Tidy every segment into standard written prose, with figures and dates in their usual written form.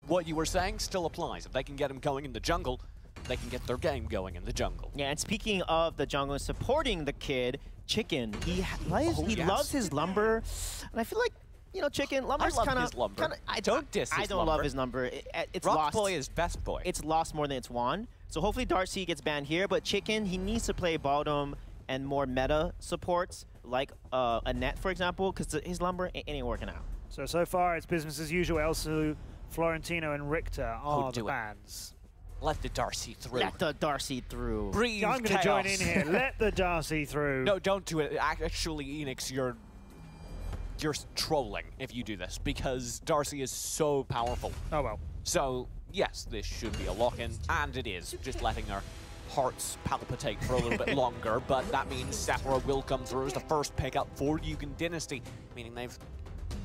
what you were saying still applies. If they can get him going in the jungle, they can get their game going in the jungle. Yeah, and speaking of the jungle, supporting the kid, Chicken, he loves his lumber, and I feel like, you know, Chicken, lumber's kind of... I don't diss his I don't love his lumber. It's Rock lost. Boy is best boy. It's lost more than it's won. So hopefully Darcy gets banned here, but Chicken, he needs to play bottom and more meta supports, like a net, for example, because his lumber ain't working out. So far it's business as usual. Elsu, Florentino, and Richter are the bans. Let the Darcy through. Let the Darcy through. Breathe I'm going to join in here. Let the Darcy through. No, don't do it. Actually, Eanix, you're trolling if you do this, because Darcy is so powerful. Oh, well. So, yes, this should be a lock-in, and it is, just letting our hearts palpitate for a little bit longer, but that means Sephora will come through as the first pickup for Yugen Dynasty, meaning they've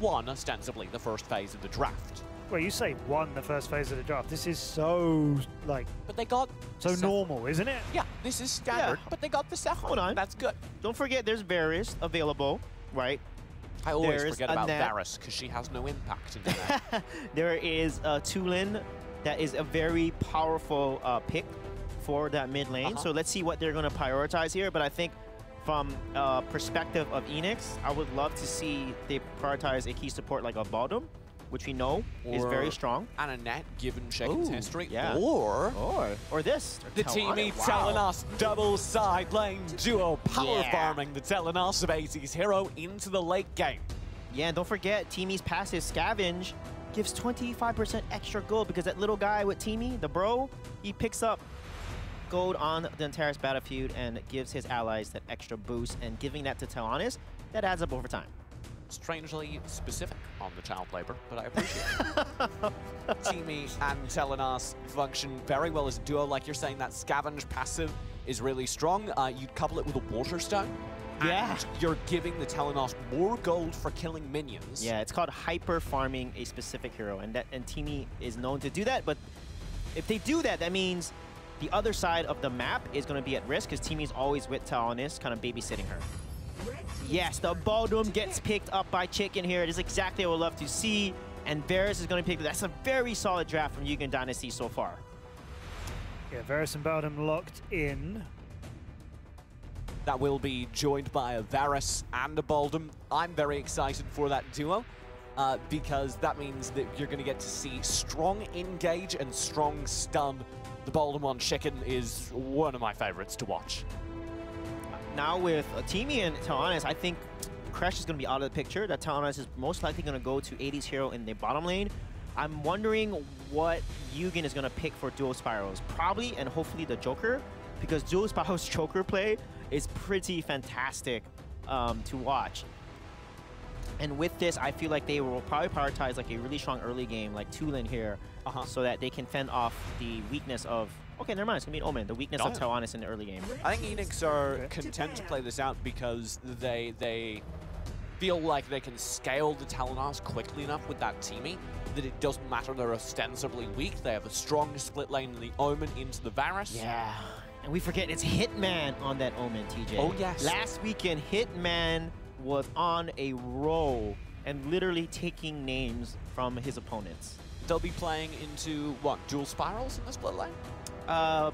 won, ostensibly, the first phase of the draft. Well, you say won the first phase of the draft. This is so, like... But they got... So normal, isn't it? Yeah, this is standard, but they got the Sephora. Hold on. That's good. Don't forget there's Varus available, right? I always forget about Varus, because she has no impact in that. There is Tulin, that is a very powerful pick for that mid lane. So let's see what they're going to prioritize here. But I think from perspective of Eanix, I would love to see they prioritize a key support like a bottom, which we know is very strong. And a net, given Shaken's history. Yeah. Or this. The teamy Telenos double side lane duo power farming the Telenos of AZ's hero into the late game. Yeah, and don't forget, Teamy's passive Scavenge gives 25% extra gold because that little guy with Teamy, the bro, he picks up gold on the entire battlefield and gives his allies that extra boost, and giving that to Telenos, that adds up over time. Strangely specific on the child labor, but I appreciate it. Teamy and Telenos function very well as a duo. Like you're saying, that Scavenge passive is really strong. You'd couple it with a Water Stone. Yeah. And you're giving the Telenos more gold for killing minions. Yeah, it's called hyper farming a specific hero, and Teamy is known to do that. But if they do that, that means the other side of the map is going to be at risk because Teamy's always with Telenos, kind of babysitting her. Yes, the bottom gets picked up by Chicken here. It is exactly what we'd love to see. And Varus is going to pick it. That's a very solid draft from Yugen Dynasty so far. Yeah, Varus and Bottom locked in. That will be joined by a Varus and a Baldum. I'm very excited for that duo because that means that you're going to get to see strong engage and strong stun. The Baldum on Chicken is one of my favorites to watch. Now with Teamy and Telenos, I think Crash is going to be out of the picture. That Telenos is most likely going to go to 80's hero in the bottom lane. I'm wondering what Yugen is going to pick for Dual Spirals. Probably and hopefully the Joker, because Dual Spirals Joker play is pretty fantastic to watch. And with this, I feel like they will probably prioritize like a really strong early game, like Tulin here, so that they can fend off the weakness of... Okay, never mind. It's going to be an Omen, the weakness of Telenos in the early game. I think Eanix are content to play this out because they feel like they can scale the Telenos quickly enough with that Teamy that it doesn't matter they're ostensibly weak. They have a strong split lane in the Omen into the Varus. Yeah. And we forget it's Hitman on that Omen, TJ. Oh, yes. Last weekend, Hitman was on a roll and literally taking names from his opponents. They'll be playing into, what, Dual Spirals in the split lane?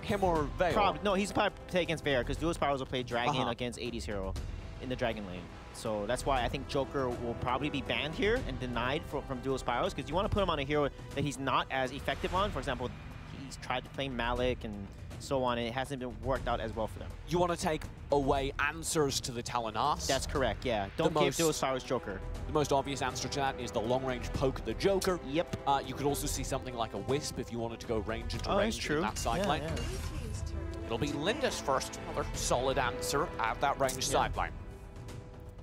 Him or Valor? Probably, no, he's probably play against Valor because Dual Spirals will play Dragon against 80's hero in the Dragon lane. So that's why I think Joker will probably be banned here and denied from Dual Spirals because you want to put him on a hero that he's not as effective on. For example, he's tried to play Malik and so on, and it hasn't been worked out as well for them. You want to take away answers to the Telenos? That's correct, yeah. Don't give Dual Spirals Joker. The most obvious answer to that is the long-range poke of the Joker. Yep. You could also see something like a Wisp if you wanted to go range into range in that side lane. It'll be Linda's first, another solid answer at that range side lane.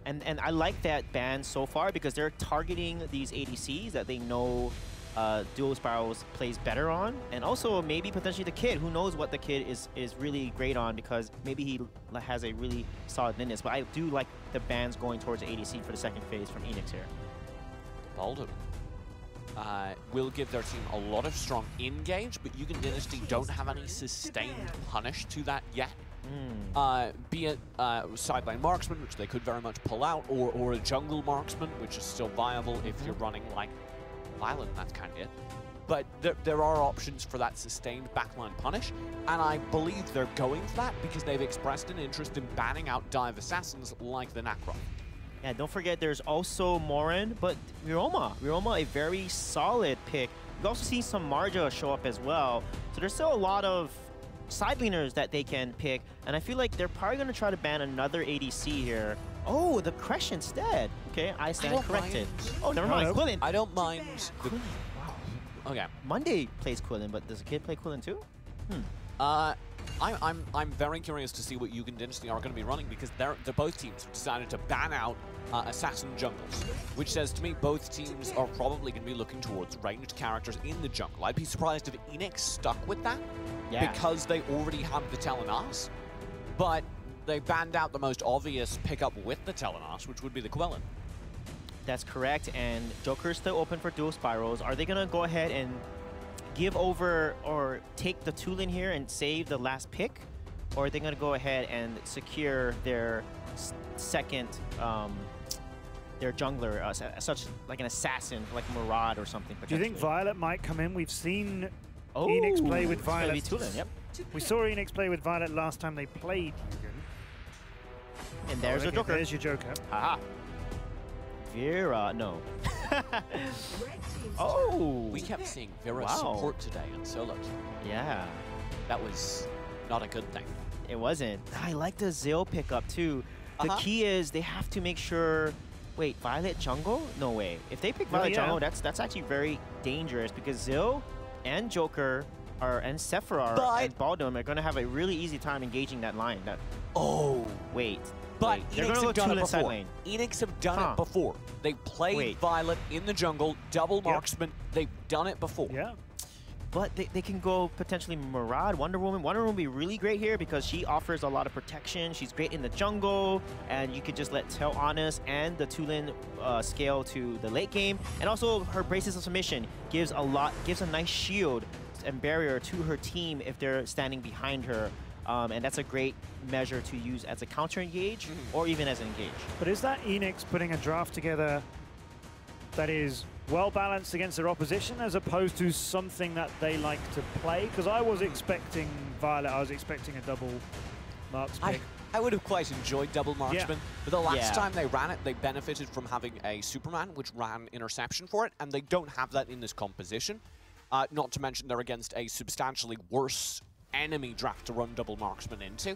And I like that ban so far because they're targeting these ADCs that they know Dual Spirals plays better on, and also maybe potentially the Kid. Who knows what the Kid is really great on, because maybe he has a really solid Linus. But I do like the bans going towards ADC for the second phase from Eanix here. Baldum will give their team a lot of strong engage, but Yugen Dynasty don't have any sustained punish to that yet. Be it sideline marksman, which they could very much pull out, or a jungle marksman, which is still viable if you're running like Violent, that's kind of it. but there are options for that sustained backline punish, and I believe they're going for that because they've expressed an interest in banning out dive assassins like the Nacron. Yeah, don't forget there's also Morin, but Ryoma, a very solid pick. We've also seen some Marja show up as well. So there's still a lot of side laners that they can pick, and I feel like they're probably going to try to ban another ADC here. Oh, the Crash instead. Okay, I stand corrected. Oh, never mind. Quillen. I don't mind. Quillen. Wow. Okay. Monday plays Quillen, but does the kid play Quillen too? I'm very curious to see what Yugen Dynasty are going to be running because they're both teams have decided to ban out assassin jungles, which says to me both teams are probably going to be looking towards ranged characters in the jungle. I'd be surprised if Eanix stuck with that because they already have the Telenas, but they banned out the most obvious pickup with the Telenas, which would be the Quillen. That's correct, and Joker's still open for dual spirals. Are they going to go ahead and give over or take the Tulin here and save the last pick? Or are they going to go ahead and secure their second, their jungler, such like an assassin, like Murad or something? Do you think Violet might come in? We've seen Eanix play with Violet. Tulin, yep. We saw Eanix play with Violet last time they played Yugen. And there's your Joker. There's your Joker. Haha. Vera, no. Oh! We kept seeing Vera support today in solos. Yeah. That was not a good thing. It wasn't. I like the Zill pickup too. The key is they have to make sure... Wait, Violet jungle? No way. If they pick Violet jungle, that's actually very dangerous because Zill and Joker and Sephiroth and Baldum are going to have a really easy time engaging that line. Wait. But they're Eanix going have to done go it side before. lane. Eanix have done it before. They played Violet in the jungle, double marksman. They've done it before. Yeah. But they can go potentially Murad, Wonder Woman. Wonder Woman would be really great here because she offers a lot of protection. She's great in the jungle, and you could just let Tel Honest and the Tulin scale to the late game. And also her Braces of Submission gives a nice shield and barrier to her team if they're standing behind her. And that's a great measure to use as a counter engage or even as an engage. But is that Eanix putting a draft together that is well balanced against their opposition as opposed to something that they like to play? Because I was expecting Violet, I was expecting a double marks pick. I would have quite enjoyed double marksman, but the last time they ran it, they benefited from having a Superman, which ran interception for it, and they don't have that in this composition. Not to mention they're against a substantially worse enemy draft to run double marksman into.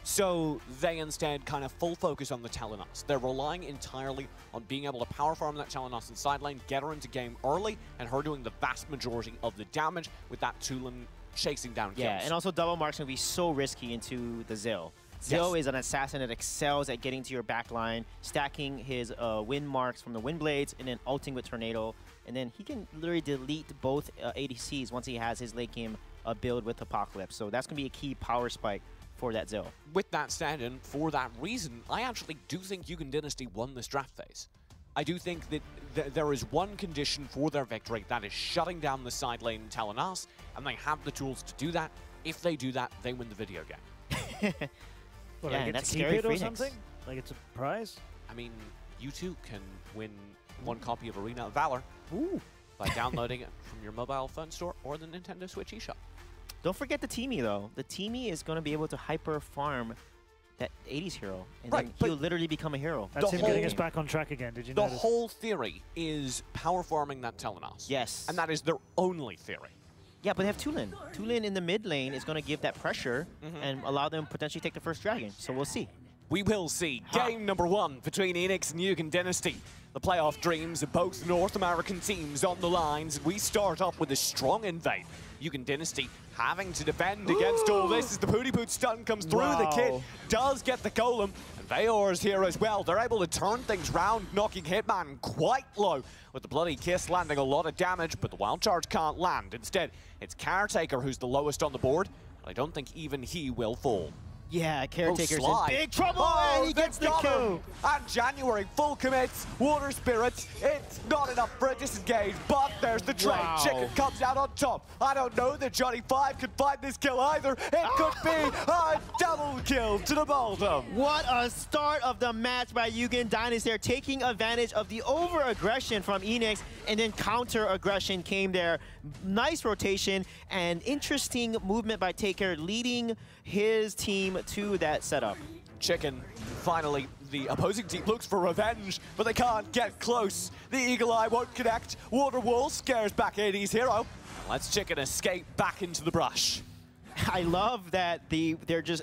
So they instead kind of full focus on the Telenas. They're relying entirely on being able to power farm that Telenas in side lane, get her into game early, and her doing the vast majority of the damage with that Tulin chasing down kills. Yeah, and also double marksman would be so risky into the Zill. Zill is an assassin that excels at getting to your backline, stacking his wind marks from the wind blades, and then ulting with Tornado. And then he can literally delete both ADCs once he has his late game build with Apocalypse. So that's going to be a key power spike for that Zill. With that said, and for that reason, I actually do think Yugen Dynasty won this draft phase. I do think that there is one condition for their victory, that is shutting down the side lane Telenas, and they have the tools to do that. If they do that, they win the video game. What, yeah, like that's keep scary it for or Eanix. something? Like it's a prize? I mean, you too can win one copy of Arena of Valor Ooh. by downloading it from your mobile phone store or the Nintendo Switch eShop. Don't forget the Teamy, though. The Teamy is going to be able to hyper farm that 80s hero, and then he'll literally become a hero. That's him getting us back on track again, did you notice? The whole theory is power farming that Telenas. Yes. And that is their only theory. Yeah, but they have Tulin. Tulin in the mid lane is going to give that pressure and allow them to potentially take the first dragon. So we'll see. We will see. Game number 1 between Eanix and Yugen Dynasty. The playoff dreams of both North American teams on the lines. We start up with a strong invade. Yugen Dynasty having to defend against all this as the Pooty Poot stun comes through. The kid does get the golem. And Valor's here as well. They're able to turn things round, knocking Hitman quite low with the Bloody Kiss landing a lot of damage, but the Wild Charge can't land. Instead, it's Caretaker who's the lowest on the board. I don't think even he will fall. Yeah, Caretaker's in Sly. big trouble, and he gets the kill. And January full commits, Water Spirits. It's not enough for a disengage, but there's the trade. Wow. Chicken comes out on top. I don't know that Johnny 5 could find this kill either. It could be a double kill to the Baldom. What a start of the match by Yugen Dynasty. They're taking advantage of the over-aggression from Eanix, and then counter-aggression came there. Nice rotation and interesting movement by Taker, leading his team to that setup. Chicken, finally, the opposing team looks for revenge, but they can't get close. The Eagle Eye won't connect. Water Wall scares back 80's hero. Let's Chicken escape back into the brush. I love that they're just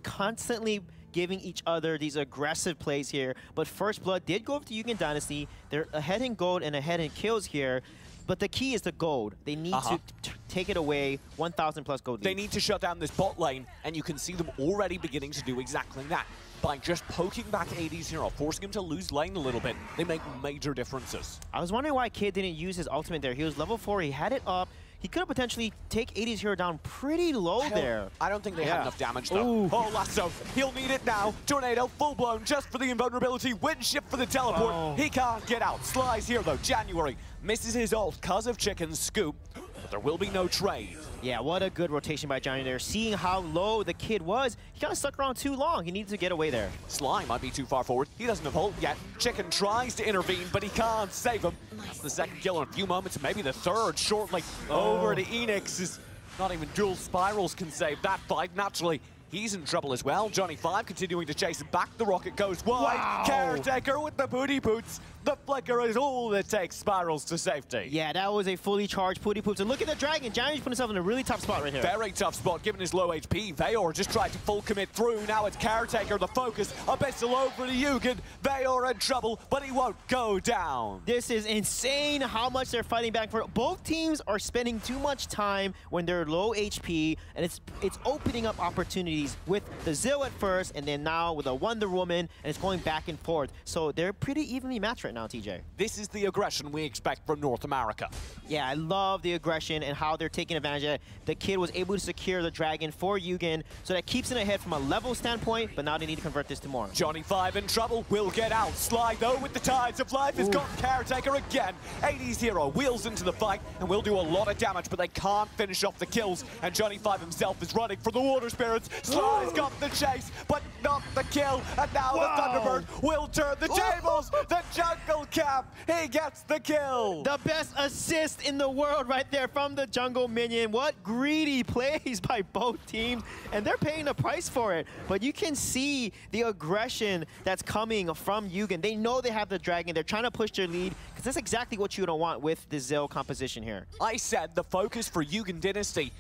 constantly giving each other these aggressive plays here. But First Blood did go over to Yugen Dynasty. They're ahead in gold and ahead in kills here. But the key is the gold. They need to take it away, 1,000 plus gold lead. They need to shut down this bot lane, and you can see them already beginning to do exactly that. By just poking back 80's hero, forcing him to lose lane a little bit, they make major differences. I was wondering why Kid didn't use his ultimate there. He was level 4, he had it up. He could have potentially take 80's hero down pretty low there. I don't think they had enough damage though. Ooh. Oh, Lasso, he'll need it now. Tornado, full blown, just for the invulnerability. Wind shift for the teleport. Oh. He can't get out. Sly's here though. January misses his ult because of Chicken's scoop, but there will be no trade. Yeah, what a good rotation by Johnny there. Seeing how low the Kid was, he kind of stuck around too long. He needed to get away there. Sly might be too far forward. He doesn't have ult yet. Chicken tries to intervene, but he can't save him. That's the second kill in a few moments, maybe the third. Shortly over to Eanix. Is not even dual spirals can save that fight. Naturally, he's in trouble as well. Johnny 5 continuing to chase him back. The rocket goes wide. Wow. Caretaker with the booty boots. The flicker is all that takes spirals to safety. Yeah, that was a fully charged Pooty Poops. And look at the Dragon. Johnny's put himself in a really tough spot right here. Very tough spot given his low HP. Valor just tried to full commit through. Now it's Caretaker, the focus. Abyssal over to Yugen. Valor in trouble, but he won't go down. This is insane how much they're fighting back for. Both teams are spending too much time when they're low HP, and it's opening up opportunities with the Zill at first, and then now with a Wonder Woman, and it's going back and forth. So they're pretty evenly matched right now, TJ. This is the aggression we expect from North America. Yeah, I love the aggression and how they're taking advantage of it. The Kid was able to secure the Dragon for Yugen, so that keeps it ahead from a level standpoint, but now they need to convert this to more. Johnny 5 in trouble, will get out. Sly, though, with the tides of life, has got Caretaker again. 80's hero wheels into the fight and will do a lot of damage, but they can't finish off the kills. And Johnny 5 himself is running for the Water Spirits. Sly's got the chase, but not the kill. And now the Thunderbird will turn the tables. The Jungle Cap, he gets the kill. The best assist in the world right there from the Jungle Minion. What greedy plays by both teams, and they're paying the price for it. But you can see the aggression that's coming from Yugen. They know they have the Dragon. They're trying to push their lead, because that's exactly what you don't want with the Zill composition here. I said the focus for Yugen Dynasty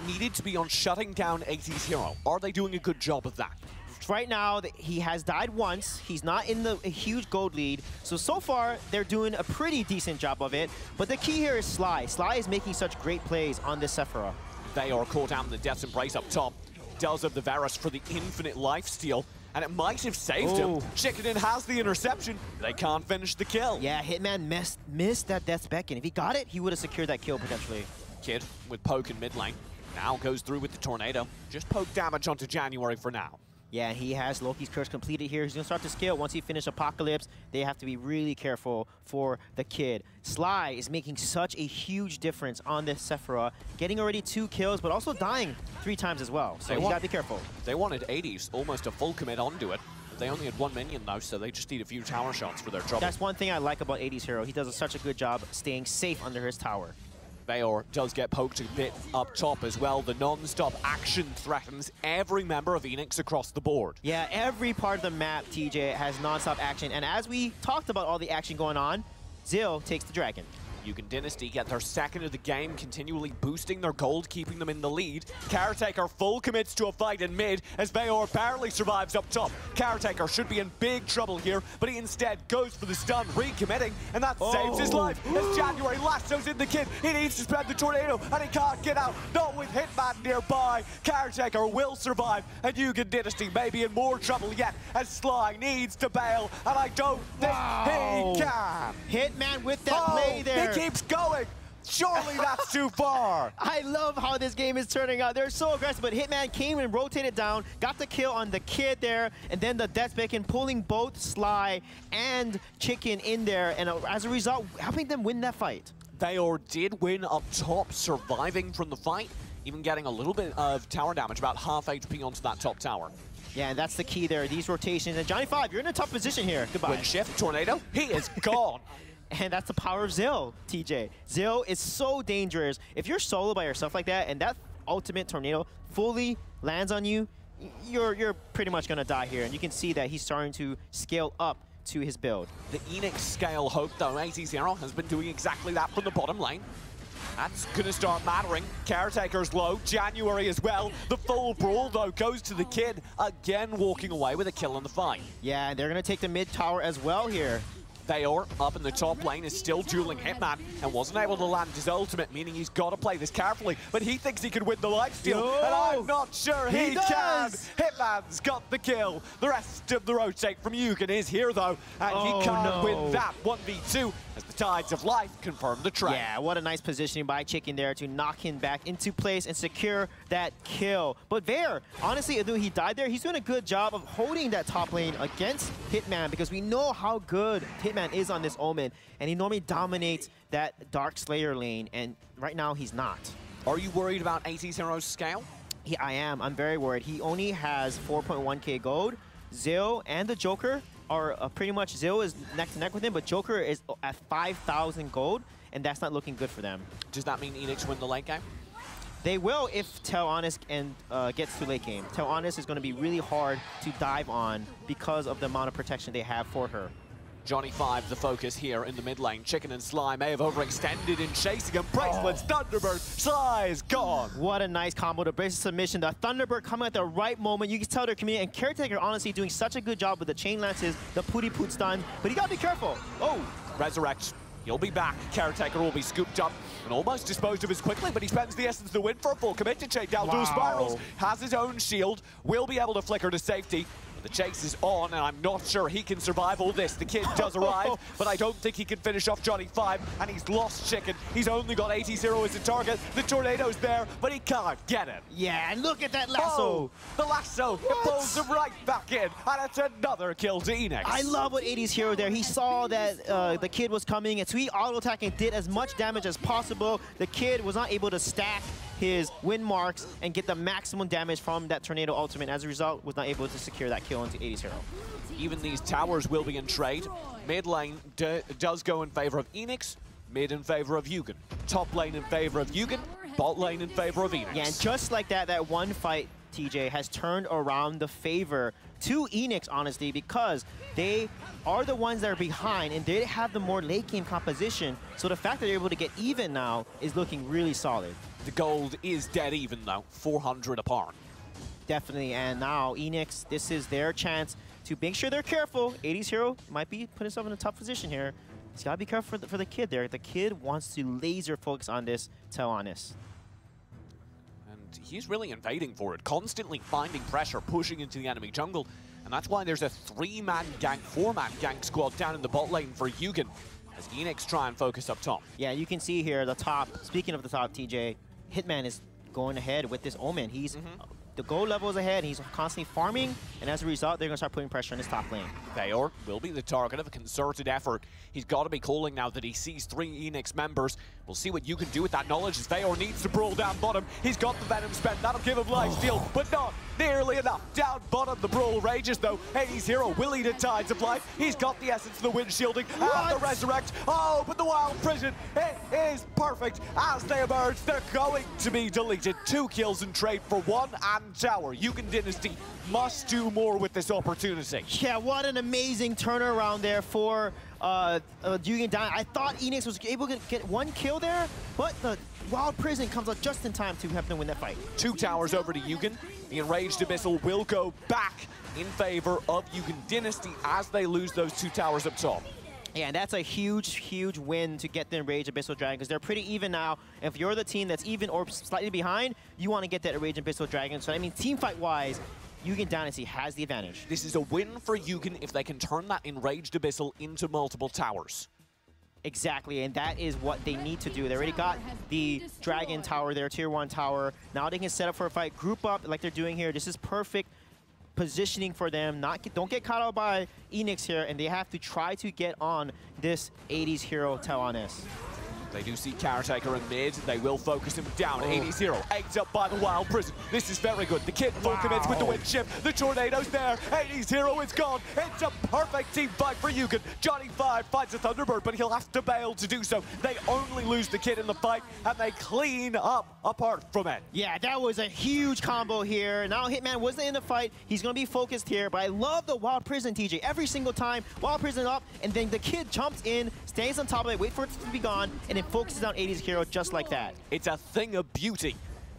needed to be on shutting down 80's hero. Are they doing a good job of that? Right now, he has died once. He's not in a huge gold lead. So far, they're doing a pretty decent job of it. But the key here is Sly. Sly is making such great plays on this Sephira. They are caught down in the Death's Embrace up top. Does have the Varus for the infinite lifesteal, and it might have saved him. Chicken has the interception. They can't finish the kill. Yeah, Hitman missed that Death's Beacon. If he got it, he would have secured that kill potentially. Kid with poke in mid lane. Now goes through with the Tornado. Just poke damage onto January for now. Yeah, he has Loki's Curse completed here. He's going to start to scale. Once he finishes Apocalypse, they have to be really careful for the Kid. Sly is making such a huge difference on this Sephira, getting already 2 kills, but also dying 3 times as well. So you got to be careful. They wanted 80's, almost a full commit onto it. They only had 1 minion though, so they just need a few tower shots for their trouble. That's one thing I like about 80's hero. He does such a good job staying safe under his tower. Valor does get poked a bit up top as well. The non-stop action threatens every member of Eanix across the board. Yeah, every part of the map, TJ, has non-stop action. And as we talked about all the action going on, Zill takes the Dragon. Yugen Dynasty get their second of the game, continually boosting their gold, keeping them in the lead. Caretaker full commits to a fight in mid as Valor barely survives up top. Caretaker should be in big trouble here, but he instead goes for the stun, recommitting, and that saves his life as January lassos in the Kid. He needs to spread the Tornado, and he can't get out, not with Hitman nearby. Caretaker will survive, and Yugen Dynasty may be in more trouble yet as Sly needs to bail, and I don't think he can. Hitman with that play there. He keeps going. Surely that's too far. I love how this game is turning out. They're so aggressive, but Hitman came and rotated down, got the kill on the kid there, and then the Death Bacon pulling both Sly and Chicken in there, and as a result, helping them win that fight. Valor did win up top, surviving from the fight, even getting a little bit of tower damage, about half HP onto that top tower. Yeah, and that's the key there, these rotations. And Johnny 5, you're in a tough position here. Goodbye. Wind shift, tornado, he is gone. And that's the power of Zill, TJ. Zill is so dangerous. If you're solo by yourself like that, and that ultimate tornado fully lands on you, you're pretty much gonna die here. And you can see that he's starting to scale up to his build. The Eanix scale hope, though, 80-0 has been doing exactly that from the bottom lane. That's gonna start mattering. Caretaker's low, January as well. The full brawl, though, goes to the kid, again walking away with a kill in the fight. Yeah, and they're gonna take the mid tower as well here. Valor, up in the top lane, is still dueling Hitman and wasn't able to land his ultimate, meaning he's got to play this carefully. But he thinks he can win the lifesteal, and I'm not sure he can. Hitman's got the kill. The rest of the rotate from Yugen is here, though, and he can't win that 1v2 as the tides of life confirm the trend. Yeah, what a nice positioning by Chicken there to knock him back into place and secure that kill. But Valor, honestly, although he died there, he's doing a good job of holding that top lane against Hitman, because we know how good Hitman is on this Omen, and he normally dominates that Dark Slayer lane, and right now he's not. Are you worried about 80-0's scale? I am. I'm very worried. He only has 4.1k gold. Zill and the Joker are pretty much, Zill is neck to neck with him, but Joker is at 5,000 gold, and that's not looking good for them. Does that mean Eanix win the late game? They will if Honest gets to late game. Honest is going to be really hard to dive on because of the amount of protection they have for her. Johnny 5, the focus here in the mid lane. Chicken and Sly may have overextended in chasing him. Bracelets, Thunderbird, Sly is gone. What a nice combo to bracelet submission. The Thunderbird coming at the right moment. You can tell their community, and Caretaker honestly doing such a good job with the chain lances, the pooty poot stun, but you gotta be careful. Oh, Resurrect. He'll be back. Caretaker will be scooped up and almost disposed of as quickly, but he spends the essence to win for a full commit to chain down two spirals. Has his own shield, will be able to flicker to safety. The chase is on, and I'm not sure he can survive all this. The kid does arrive, but I don't think he can finish off Johnny 5, and he's lost Chicken. He's only got 80-0 as a target. The tornado's there, but he can't get it. Yeah, and look at that lasso. Oh, the lasso, it pulls him right back in, and it's another kill to Eanix. I love what 80's hero there. He saw that the kid was coming, and so he auto-attacked and did as much damage as possible. The kid was not able to stack his win marks and get the maximum damage from that tornado ultimate. As a result, was not able to secure that kill into 80's hero. Even these towers will be in trade. Mid lane does go in favor of Eanix, mid in favor of Yugen. Top lane in favor of Yugen, bot lane in favor of Eanix. Yeah, and just like that, that one fight, TJ, has turned around the favor to Eanix, honestly, because they are the ones that are behind, and they have the more late game composition. So the fact that they're able to get even now is looking really solid. The gold is dead even, though, 400 apart. Definitely, and now Eanix, this is their chance to make sure they're careful. 80's hero might be putting himself in a tough position here. He's got to be careful for the kid there. The kid wants to laser focus on this, tell Honest. And he's really invading for it, constantly finding pressure, pushing into the enemy jungle. And that's why there's a 3-man gank, 4-man gank squad down in the bot lane for Yugen, as Eanix try and focus up top. Yeah, you can see here the top, speaking of the top, TJ, Hitman is going ahead with this Omen. He's the gold level is ahead. He's constantly farming, and as a result, they're going to start putting pressure on his top lane. Valor will be the target of a concerted effort. He's got to be calling now that he sees 3 Eanix members. We'll see what you can do with that knowledge as Valor needs to brawl down bottom. He's got the Venom spent. That'll give him lifesteal, but not nearly enough. Down bottom, the brawl rages though. 80's hero will eat at tides of life. He's got the essence of the wind shielding and the resurrect. Oh, but the wild prison, it is perfect. As they emerge, they're going to be deleted. 2 kills in trade for 1 and tower. Yugen Dynasty must do more with this opportunity. Yeah, what an amazing turnaround there for Yugen Dynasty. I thought Eanix was able to get 1 kill there, but the Wild Prison comes out just in time to have them win that fight. 2 towers over to Yugen. The Enraged Abyssal will go back in favor of Yugen Dynasty as they lose those 2 towers up top. Yeah, and that's a huge, huge win to get the Enraged Abyssal Dragon, because they're pretty even now. If you're the team that's even or slightly behind, you want to get that Enraged Abyssal Dragon. So I mean, team fight-wise, Yugen Dynasty has the advantage. This is a win for Yugen if they can turn that Enraged Abyssal into multiple towers. Exactly, and that is what they need to do. They already got the Dragon Tower, their Tier 1 tower. Now they can set up for a fight, group up like they're doing here. This is perfect positioning for them. Don't get caught out by Eanix here, and they have to try to get on this 80s hero Taiwanese. They do see Caretaker in mid. They will focus him down. 80s hero, egged up by the Wild Prison. This is very good. The kid full commits with the wind chip. The tornado's there. 80s hero is gone. It's a perfect team fight for Yugen. Johnny 5 finds a Thunderbird, but he'll have to bail to do so. They only lose the kid in the fight, and they clean up apart from it. Yeah, that was a huge combo here. Now Hitman wasn't in the fight. He's going to be focused here, but I love the Wild Prison, TJ. Every single time, Wild Prison up, and then the kid jumps in, stays on top of it, wait for it to be gone, and it focuses on 80s hero just like that. It's a thing of beauty.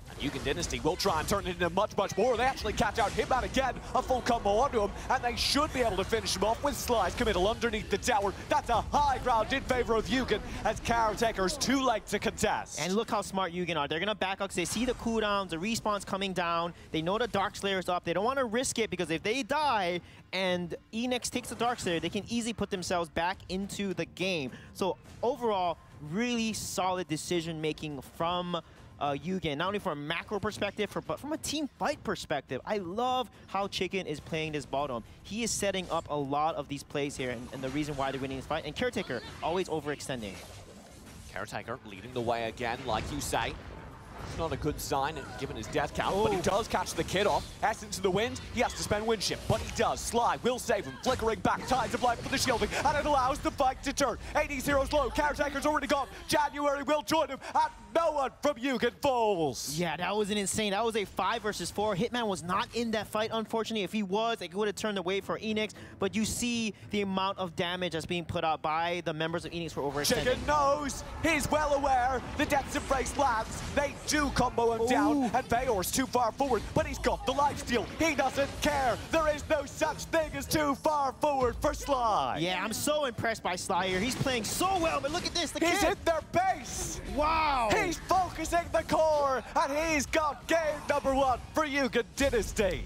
And Yugen Dynasty will try and turn it into much, much more. They actually catch out Hitman again, a full combo onto him, and they should be able to finish him off with Sly's committal underneath the tower. That's a high ground in favor of Yugen, as Caretaker's too late to contest. And look how smart Yugen are. They're going to back up because they see the cooldowns, the respawns coming down. They know the Dark Slayer's up. They don't want to risk it because if they die and Eanix takes the Dark Slayer, they can easily put themselves back into the game. So overall, really solid decision-making from Yugen, not only from a macro perspective, but from a team fight perspective. I love how Chicken is playing this bottom. He is setting up a lot of these plays here, and the reason why they're winning this fight. And Caretaker, always overextending. Caretaker leading the way again, like you say. It's not a good sign given his death count, but he does catch the kid off. Essence of the wind, he has to spend wind shift, but he does. Sly will save him, flickering back, tides of life for the shielding, and it allows the fight to turn. 80s heroes low, Caretaker's already gone. January will join him, and no one from Yugen falls. Yeah, that was an insane. That was a 5 versus 4. Hitman was not in that fight, unfortunately. If he was, it would have turned away for Eanix, but you see the amount of damage that's being put out by the members of Eanix for overextending. Chicken knows, he's well aware, the Death's Embrace lands. They do combo him down, and Valor's too far forward, but he's got the lifesteal. He doesn't care. There is no such thing as too far forward for Sly. Yeah, I'm so impressed by Sly here. He's playing so well, but look at this, the He's kid. hit their base. Wow. He's focusing the core, and he's got game number 1 for Yugen Dynasty.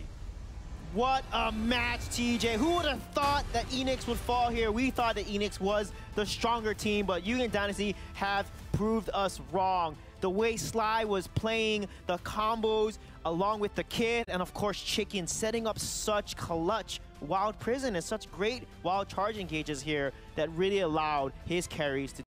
What a match, TJ. Who would have thought that Eanix would fall here? We thought that Eanix was the stronger team, but Yugen Dynasty have proved us wrong. The way Sly was playing the combos along with the kid, and of course Chicken, setting up such clutch Wild Prison and such great wild charge engages here that really allowed his carries to